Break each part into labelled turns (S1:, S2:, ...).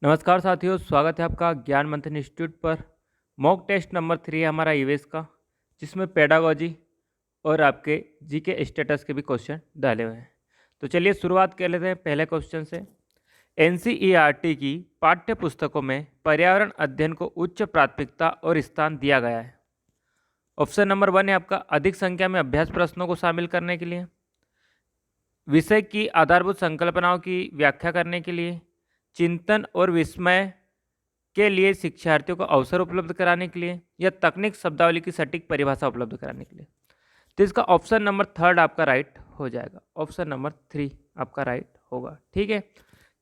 S1: नमस्कार साथियों, स्वागत है आपका ज्ञान मंथन इंस्टीट्यूट पर। मॉक टेस्ट नंबर 3 है हमारा ईवीएस का, जिसमें पेडागोजी और आपके जीके स्टेटस के भी क्वेश्चन डाले हुए हैं। तो चलिए शुरुआत कर लेते हैं पहले क्वेश्चन से। एनसीईआरटी की पाठ्य पुस्तकों में पर्यावरण अध्ययन को उच्च प्राथमिकता और स्थान दिया गया है। ऑप्शन नंबर 1 है आपका अधिक संख्या में अभ्यास प्रश्नों को शामिल करने के लिए, विषय की आधारभूत संकल्पनाओं की व्याख्या करने के लिए, चिंतन और विस्मय के लिए शिक्षार्थियों को अवसर उपलब्ध कराने के लिए, या तकनीक शब्दावली की सटीक परिभाषा उपलब्ध कराने के लिए। तो इसका ऑप्शन नंबर 3 आपका राइट हो जाएगा। ऑप्शन नंबर 3 आपका राइट होगा। ठीक है,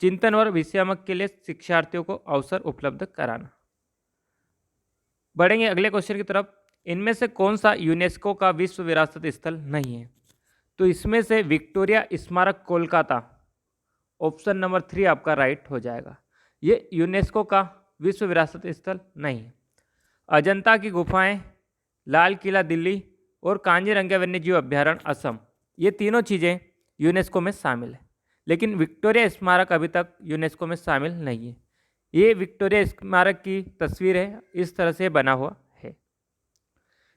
S1: चिंतन और विषयात्मक के लिए शिक्षार्थियों को अवसर उपलब्ध कराना। बढ़ेंगे अगले क्वेश्चन की तरफ। इनमें से कौन सा यूनेस्को का विश्व विरासत स्थल नहीं है? तो इसमें से विक्टोरिया स्मारक कोलकाता, ऑप्शन नंबर 3 आपका राइट हो जाएगा। ये यूनेस्को का विश्व विरासत स्थल नहीं है। अजंता की गुफाएं, लाल किला दिल्ली और कांजीरंगा वन्यजीव अभ्यारण्य असम, ये तीनों चीज़ें यूनेस्को में शामिल है, लेकिन विक्टोरिया स्मारक अभी तक यूनेस्को में शामिल नहीं है। ये विक्टोरिया स्मारक की तस्वीर है, इस तरह से बना हुआ है।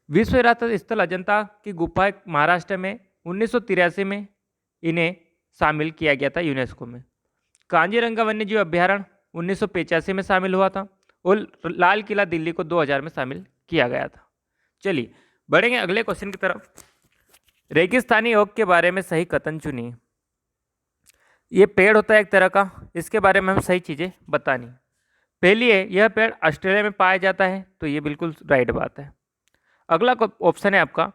S1: विश्व विरासत स्थल अजंता की गुफाएं महाराष्ट्र में 1983 में इन्हें शामिल किया गया था यूनेस्को में। कांजीरंगा वन्यजीव अभ्यारण्य 1985 में शामिल हुआ था और लाल किला दिल्ली को 2000 में शामिल किया गया था। चलिए बढ़ेंगे अगले क्वेश्चन की तरफ। रेगिस्तानी ओक के बारे में सही कथन चुनिए। ये पेड़ होता है एक तरह का, इसके बारे में हम सही चीज़ें बतानी। पहली है, यह पेड़ ऑस्ट्रेलिया में पाया जाता है, तो ये बिल्कुल राइट बात है। अगला ऑप्शन है आपका,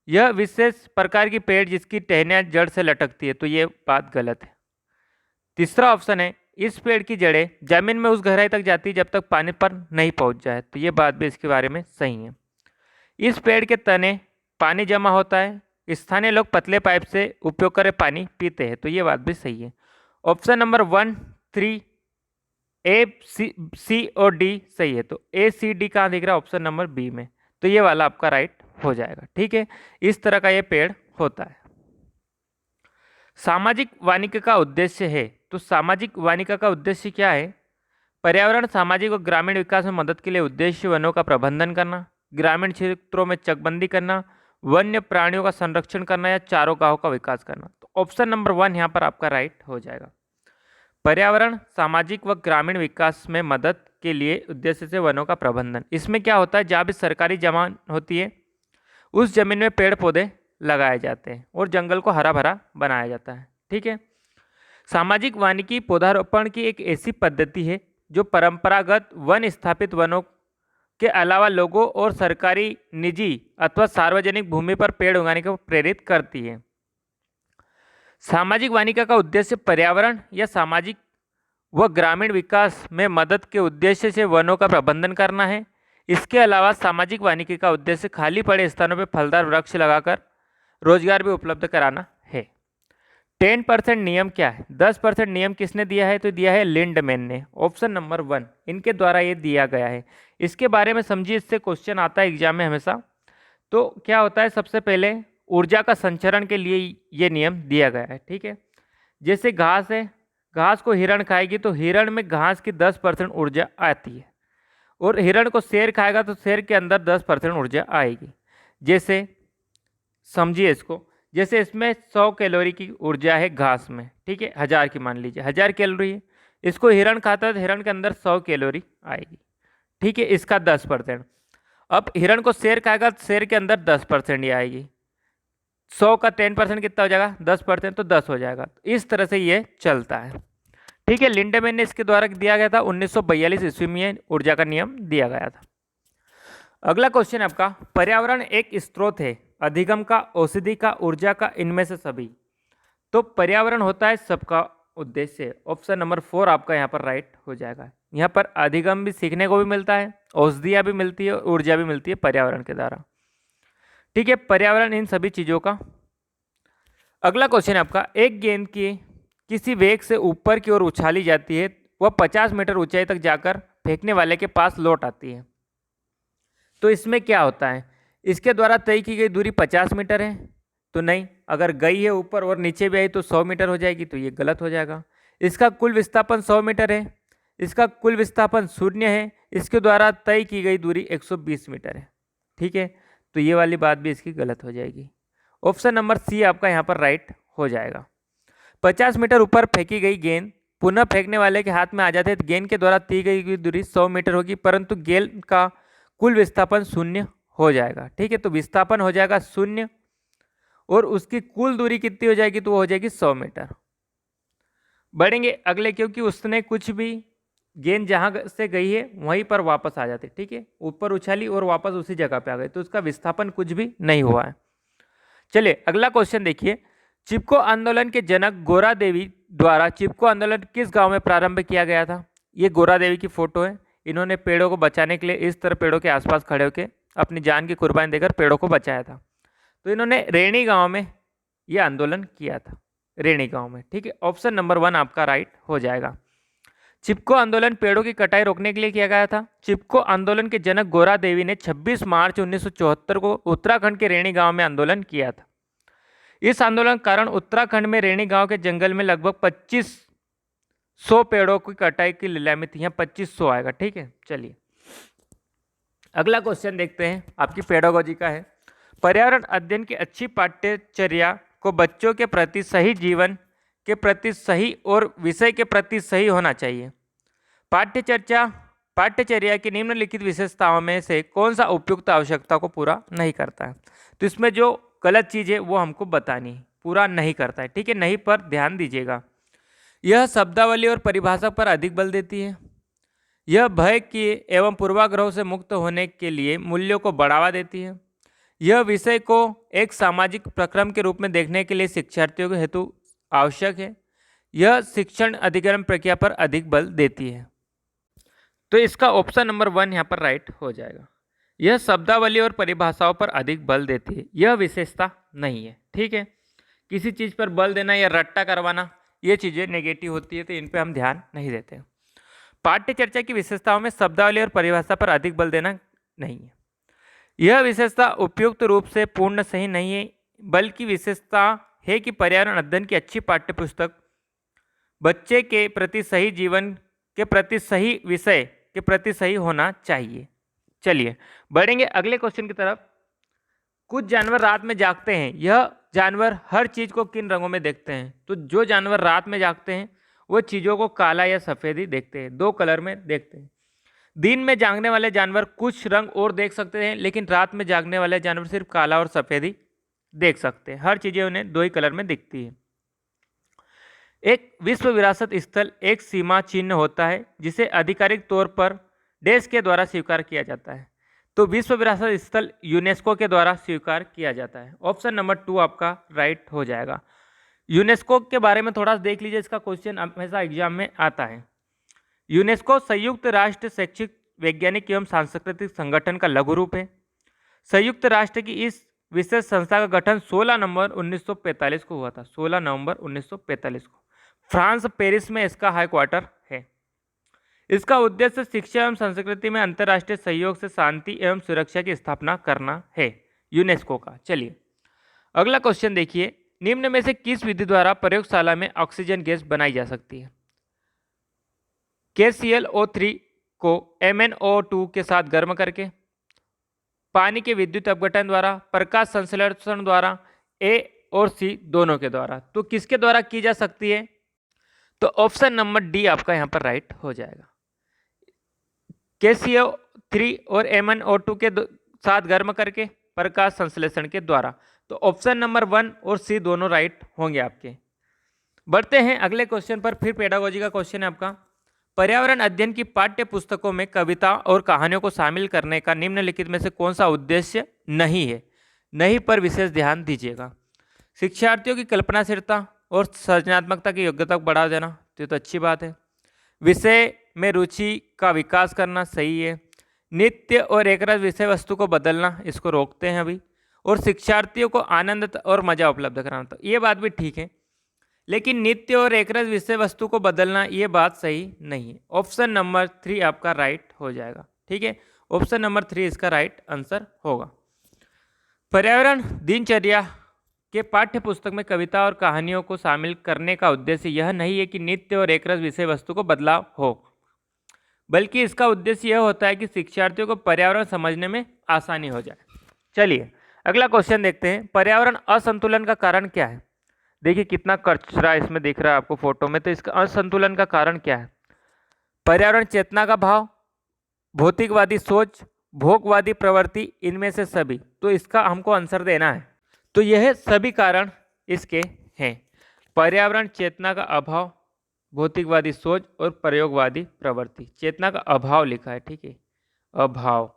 S1: यह विशेष प्रकार की पेड़ जिसकी टहनियाँ जड़ से लटकती है, तो ये बात गलत है। तीसरा ऑप्शन है, इस पेड़ की जड़ें जमीन में उस गहराई तक जाती है जब तक पानी पर नहीं पहुंच जाए, तो ये बात भी इसके बारे में सही है। इस पेड़ के तने पानी जमा होता है, स्थानीय लोग पतले पाइप से उपयोग कर पानी पीते हैं, तो ये बात भी सही है। ऑप्शन नंबर 1, 3, ए, सी और डी सही है। तो ए सी डी कहाँ दिख रहा है? ऑप्शन नंबर बी में, तो ये वाला आपका राइट हो जाएगा। ठीक है, इस तरह का ये पेड़ होता है। सामाजिक वानिकी का उद्देश्य है, तो सामाजिक वानिका का उद्देश्य क्या है? पर्यावरण, सामाजिक और ग्रामीण विकास में मदद के लिए उद्देश्य वनों का प्रबंधन करना, ग्रामीण क्षेत्रों में चकबंदी करना, वन्य प्राणियों का संरक्षण करना, या चारोगाहों का विकास करना। तो ऑप्शन नंबर 1 यहाँ पर आपका राइट हो जाएगा। पर्यावरण, सामाजिक व ग्रामीण विकास में मदद के लिए उद्देश्य से वनों का प्रबंधन। इसमें क्या होता है, जहाँ भी सरकारी जमीन होती है उस जमीन में पेड़ पौधे लगाए जाते हैं और जंगल को हरा भरा बनाया जाता है। ठीक है। सामाजिक वानिकी पौधारोपण की एक ऐसी पद्धति है जो परंपरागत वन स्थापित वनों के अलावा लोगों और सरकारी, निजी अथवा सार्वजनिक भूमि पर पेड़ उगाने को प्रेरित करती है। सामाजिक वानिका का उद्देश्य पर्यावरण या सामाजिक व ग्रामीण विकास में मदद के उद्देश्य से वनों का प्रबंधन करना है। इसके अलावा सामाजिक वानिकी का उद्देश्य खाली पड़े स्थानों पर फलदार वृक्ष लगाकर रोजगार भी उपलब्ध कराना है। 10% नियम क्या है? 10% नियम किसने दिया है? तो दिया है लिंडमैन ने, ऑप्शन नंबर 1, इनके द्वारा ये दिया गया है। इसके बारे में समझिए, इससे क्वेश्चन आता है एग्जाम में हमेशा। तो क्या होता है, सबसे पहले ऊर्जा का संचरण के लिए ये नियम दिया गया है। ठीक है, जैसे घास है, घास को हिरण खाएगी तो हिरण में घास की 10% ऊर्जा आती है, और हिरण को शेर खाएगा तो शेर के अंदर 10% ऊर्जा आएगी। जैसे समझिए इसको, जैसे इसमें 100 कैलोरी की ऊर्जा है घास में, ठीक है, 1000 की मान लीजिए, 1000 कैलोरी है। इसको हिरण खाता है तो हिरण के अंदर 100 कैलोरी आएगी। ठीक है, इसका 10%। अब हिरण को शेर खाएगा तो शेर के अंदर 10% ही आएगी। 100 का 10% कितना हो जाएगा? 10%, तो 10 हो जाएगा। इस तरह से ये चलता है। ठीक है, लिंडमैन ने इसके द्वारा दिया गया था 1942 ईस्वी में ऊर्जा का नियम दिया गया था। अगला क्वेश्चन आपका, पर्यावरण एक स्रोत है, अधिगम का, औषधि का, ऊर्जा का, इनमें से सभी। तो पर्यावरण होता है सबका उद्देश्य। ऑप्शन नंबर 4 आपका यहाँ पर राइट हो जाएगा। यहाँ पर अधिगम भी सीखने को भी मिलता है, औषधियाँ भी मिलती है, ऊर्जा भी मिलती है पर्यावरण के द्वारा। ठीक है, पर्यावरण इन सभी चीज़ों का। अगला क्वेश्चन है आपका, एक गेंद की किसी वेग से ऊपर की ओर उछाली जाती है, वह 50 मीटर ऊंचाई तक जाकर फेंकने वाले के पास लौट आती है। तो इसमें क्या होता है, इसके द्वारा तय की गई दूरी 50 मीटर है, तो नहीं, अगर गई है ऊपर और नीचे भी आई तो 100 मीटर हो जाएगी, तो ये गलत हो जाएगा। इसका कुल विस्थापन 100 मीटर है, इसका कुल विस्थापन 0 है, इसके द्वारा तय की गई दूरी 120 मीटर है। ठीक है, तो ये वाली बात भी इसकी गलत हो जाएगी। ऑप्शन नंबर सी आपका यहाँ पर राइट हो जाएगा। 50 मीटर ऊपर फेंकी गई गेंद पुनः फेंकने वाले के हाथ में आ जाते हैं तो गेंद के द्वारा तय गई दूरी 100 मीटर होगी, परंतु गेंद का कुल विस्थापन 0 हो जाएगा। ठीक है, तो विस्थापन हो जाएगा 0 और उसकी कुल दूरी कितनी हो जाएगी, तो वो हो जाएगी 100 मीटर। बढ़ेंगे अगले, क्योंकि उसने कुछ भी गेंद जहां से गई है वहीं पर वापस आ जाती। ठीक है, ऊपर उछाली और वापस उसी जगह पे आ गई, तो उसका विस्थापन कुछ भी नहीं हुआ है। चलिए अगला क्वेश्चन देखिए। चिपको आंदोलन के जनक गोरा देवी द्वारा चिपको आंदोलन किस गांव में प्रारंभ किया गया था? ये गोरा देवी की फोटो है। इन्होंने पेड़ों को बचाने के लिए इस तरह पेड़ों के आसपास खड़े होकर अपनी जान की कुर्बानी देकर पेड़ों को बचाया था। तो इन्होंने रेणी गांव में ये आंदोलन किया था, रेणी गांव में। ठीक है, ऑप्शन नंबर 1 आपका राइट हो जाएगा। चिपको आंदोलन पेड़ों की कटाई रोकने के लिए किया गया था। चिपको आंदोलन के जनक गोरा देवी ने 26 मार्च 1974 को उत्तराखंड के रेणी गांव में आंदोलन किया था। इस आंदोलन के कारण उत्तराखंड में रेणी गांव के जंगल में लगभग 2500 पेड़ों की कटाई की नीलामी थी। यहाँ 2500 आएगा। ठीक है, चलिए अगला क्वेश्चन देखते हैं, आपकी पेडागोजी का है। पर्यावरण अध्ययन की अच्छी पाठ्यचर्या को बच्चों के प्रति सही, जीवन के प्रति सही और विषय के प्रति सही होना चाहिए। पाठ्यचर्या की निम्नलिखित विशेषताओं में से कौन सा उपयुक्त आवश्यकता को पूरा नहीं करता है? तो इसमें जो गलत चीज़ है वो हमको बतानी है, पूरा नहीं करता है। ठीक है, नहीं पर ध्यान दीजिएगा। यह शब्दावली और परिभाषा पर अधिक बल देती है। यह भय के एवं पूर्वाग्रहों से मुक्त होने के लिए मूल्यों को बढ़ावा देती है। यह विषय को एक सामाजिक प्रक्रम के रूप में देखने के लिए शिक्षार्थियों के हेतु आवश्यक है। यह शिक्षण अधिग्रहण प्रक्रिया पर अधिक बल देती है। तो इसका ऑप्शन नंबर 1 यहाँ पर राइट हो जाएगा। यह शब्दावली और परिभाषाओं पर अधिक बल देती है, यह विशेषता नहीं है। ठीक है, किसी चीज़ पर बल देना या रट्टा करवाना ये चीज़ें नेगेटिव होती है, तो इन पे हम ध्यान नहीं देते। पाठ्य चर्चा की विशेषताओं में शब्दावली और परिभाषा पर अधिक बल देना नहीं है। यह विशेषता उपयुक्त रूप से पूर्ण सही नहीं है, बल्कि विशेषता है कि पर्यावरण अध्ययन की अच्छी पाठ्यपुस्तक बच्चे के प्रति सही, जीवन के प्रति सही, विषय के प्रति सही होना चाहिए। चलिए बढ़ेंगे अगले क्वेश्चन की तरफ। कुछ जानवर रात में जागते हैं, यह जानवर हर चीज़ को किन रंगों में देखते हैं? तो जो जानवर रात में जागते हैं वो चीज़ों को काला या सफ़ेद ही देखते हैं, 2 कलर में देखते हैं। दिन में जागने वाले जानवर कुछ रंग और देख सकते हैं, लेकिन रात में जागने वाले जानवर सिर्फ काला और सफ़ेद ही देख सकते हैं। हर चीज़ें उन्हें 2 ही कलर में दिखती है। एक विश्व विरासत स्थल एक सीमा चिन्ह होता है जिसे आधिकारिक तौर पर देश के द्वारा स्वीकार किया जाता है। तो विश्व विरासत स्थल यूनेस्को के द्वारा स्वीकार किया जाता है। ऑप्शन नंबर 2 आपका राइट हो जाएगा। यूनेस्को के बारे में थोड़ा सा देख लीजिए, इसका क्वेश्चन हमेशा एग्जाम में आता है। यूनेस्को संयुक्त राष्ट्र शैक्षिक, वैज्ञानिक एवं सांस्कृतिक संगठन का लघु रूप है। संयुक्त राष्ट्र की इस विशेष संस्था का गठन 16 नवंबर 1945 को हुआ था। 16 नवंबर 1945 को फ्रांस, पेरिस में इसका हाई क्वार्टर है। इसका उद्देश्य शिक्षा एवं संस्कृति में अंतर्राष्ट्रीय सहयोग से शांति एवं सुरक्षा की स्थापना करना है, यूनेस्को का। चलिए अगला क्वेश्चन देखिए। निम्न में से किस विधि द्वारा प्रयोगशाला में ऑक्सीजन गैस बनाई जा सकती है? KClO3 को MnO2 के साथ गर्म करके, पानी के विद्युत अपघटन द्वारा, प्रकाश संश्लेषण द्वारा, A और C दोनों के द्वारा। तो किसके द्वारा की जा सकती है? तो ऑप्शन नंबर डी आपका यहाँ पर राइट हो जाएगा। KClO3 और MnO2 के साथ गर्म करके, प्रकाश संश्लेषण के द्वारा। तो ऑप्शन नंबर 1 और सी दोनों राइट होंगे आपके। बढ़ते हैं अगले क्वेश्चन पर। फिर पेडागोजी का क्वेश्चन है आपका। पर्यावरण अध्ययन की पाठ्य पुस्तकों में कविता और कहानियों को शामिल करने का निम्नलिखित में से कौन सा उद्देश्य नहीं है? नहीं पर विशेष ध्यान दीजिएगा। शिक्षार्थियों की कल्पनाशीलता और सृजनात्मकता की योग्यता को बढ़ावा देना, तो अच्छी बात है। विषय में रुचि का विकास करना, सही है। नित्य और एकरस विषय वस्तु को बदलना, इसको रोकते हैं अभी। और शिक्षार्थियों को आनंद और मजा उपलब्ध कराना, तो ये बात भी ठीक है। लेकिन नित्य और एकरस विषय वस्तु को बदलना, ये बात सही नहीं है। ऑप्शन नंबर 3 आपका राइट हो जाएगा। ठीक है, ऑप्शन नंबर 3 इसका राइट आंसर होगा। पर्यावरण दिनचर्या के पाठ्य पुस्तक में कविता और कहानियों को शामिल करने का उद्देश्य यह नहीं है कि नित्य और एकरस विषय वस्तु को बदलाव हो। बल्कि इसका उद्देश्य यह होता है कि शिक्षार्थियों को पर्यावरण समझने में आसानी हो जाए। चलिए अगला क्वेश्चन देखते हैं, पर्यावरण असंतुलन का कारण क्या है। देखिए कितना कचरा इसमें दिख रहा है आपको फोटो में, तो इसका असंतुलन का कारण क्या है। पर्यावरण चेतना का भाव, भौतिकवादी सोच, भोगवादी प्रवृत्ति, इनमें से सभी। तो इसका हमको आंसर देना है। तो यह सभी कारण इसके हैं, पर्यावरण चेतना का अभाव, भौतिकवादी सोच और प्रयोगवादी प्रवृत्ति। चेतना का अभाव लिखा है, ठीक है, अभाव,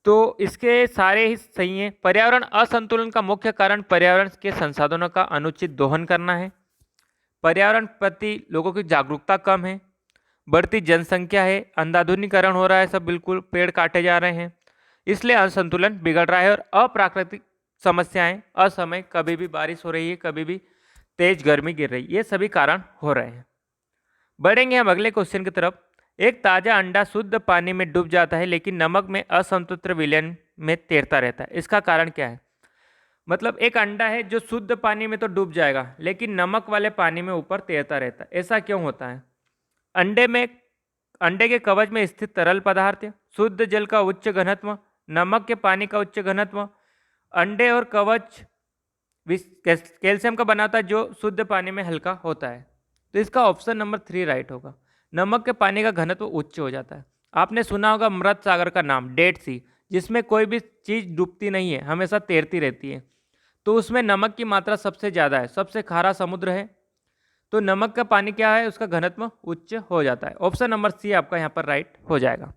S1: तो इसके सारे ही सही हैं। पर्यावरण असंतुलन का मुख्य कारण पर्यावरण के संसाधनों का अनुचित दोहन करना है, पर्यावरण प्रति लोगों की जागरूकता कम है, बढ़ती जनसंख्या है, अंधाधुनीकरण हो रहा है, सब बिल्कुल पेड़ काटे जा रहे हैं, इसलिए असंतुलन बिगड़ रहा है। और अप्राकृतिक समस्याएं, असमय, कभी भी बारिश हो रही है, कभी भी तेज गर्मी गिर रही है, ये सभी कारण हो रहे हैं। बढ़ेंगे हम अगले क्वेश्चन की तरफ। एक ताज़ा अंडा शुद्ध पानी में डूब जाता है लेकिन नमक में असंतुलित विलयन में तैरता रहता है, इसका कारण क्या है। मतलब एक अंडा है जो शुद्ध पानी में तो डूब जाएगा लेकिन नमक वाले पानी में ऊपर तैरता रहता है, ऐसा क्यों होता है। अंडे के कवच में स्थित तरल पदार्थ, शुद्ध जल का उच्च घनत्व, नमक के पानी का उच्च घनत्व, अंडे और कवच कैल्शियम का बनाता है जो शुद्ध पानी में हल्का होता है। तो इसका ऑप्शन नंबर 3 राइट होगा। नमक के पानी का घनत्व उच्च हो जाता है। आपने सुना होगा मृत सागर का नाम, डेड सी, जिसमें कोई भी चीज़ डूबती नहीं है, हमेशा तैरती रहती है, तो उसमें नमक की मात्रा सबसे ज़्यादा है, सबसे खारा समुद्र है, तो नमक का पानी क्या है, उसका घनत्व उच्च हो जाता है। ऑप्शन नंबर सी आपका यहाँ पर राइट हो जाएगा।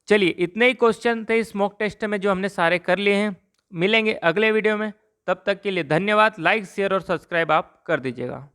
S1: चलिए इतने ही क्वेश्चन थे इस मॉक टेस्ट में जो हमने सारे कर लिए हैं। मिलेंगे अगले वीडियो में, तब तक के लिए धन्यवाद। लाइक शेयर और सब्सक्राइब आप कर दीजिएगा।